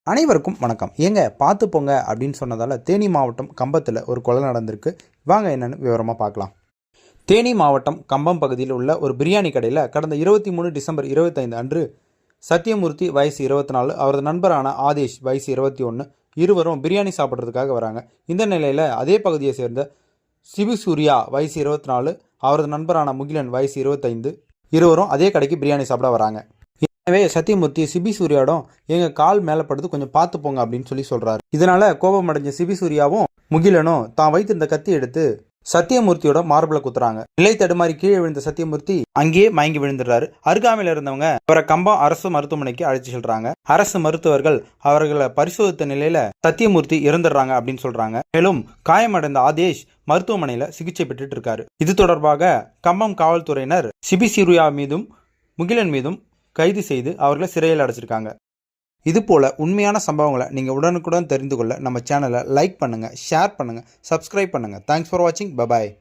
அனைவருக்கும் வணக்கம். ஏங்க பார்த்து போங்க அப்படின்னு சொன்னதால் தேனி மாவட்டம் கம்பத்தில் ஒரு கொலை நடந்திருக்கு. வாங்க என்னென்னு விவரமாக பார்க்கலாம். தேனி மாவட்டம் கம்பம் பகுதியில் உள்ள ஒரு பிரியாணி கடையில் கடந்த 23 டிசம்பர் 25 அன்று சத்தியமூர்த்தி வயசு 24, அவரது நண்பரான ஆதேஷ் வயசு 21 இருவரும் பிரியாணி சாப்பிட்றதுக்காக வராங்க. இந்த நிலையில் அதே பகுதியை சேர்ந்த சிபிசூர்யா வயசு 24, அவரது நண்பரான முகிலன் வயசு 25 இருவரும் அதே கடைக்கு பிரியாணி சாப்பிட வராங்க. எனவே சத்தியமூர்த்தி சிபிசூர்யாவிடம் எங்கள் கால் மேலே படுத்து கொஞ்சம் பார்த்து போங்க அப்படின்னு சொல்கிறாரு. இதனால கோபம் அடைஞ்ச சிபிசூர்யாவும் முகிலனும் தான் வைத்திருந்த கத்தி எடுத்து சத்தியமூர்த்தியோட மார்பில் குத்துறாங்க. நிலை தடுமாறி கீழே விழுந்த சத்தியமூர்த்தி அங்கேயே மயங்கி விழுந்துடுறாரு. அருகாமையில் இருந்தவங்க அவரை கம்பம் அரசு மருத்துவமனைக்கு அழைச்சி செல்றாங்க. அரசு மருத்துவர்கள் அவர்களை பரிசோதித்த நிலையில சத்தியமூர்த்தி இறந்துடுறாங்க அப்படின்னு சொல்றாங்க. மேலும் காயமடைந்த ஆதேஷ் மருத்துவமனையில சிகிச்சை பெற்றுட்டு இருக்காரு. இது தொடர்பாக கம்பம் காவல்துறையினர் சிபிசூர்யா மீதும் முகிலன் மீதும் கைது செய்து அவர்களை சிறையில் அடைச்சிருக்காங்க. இதுபோல் உண்மையான சம்பவங்களை நீங்கள் உடனுக்குடன் தெரிந்து கொள்ள நம்ம சேனலை லைக் பண்ணுங்கள், ஷேர் பண்ணுங்கள், சப்ஸ்கிரைப் பண்ணுங்கள். தேங்க்ஸ் ஃபார் வாட்சிங். பபாய்.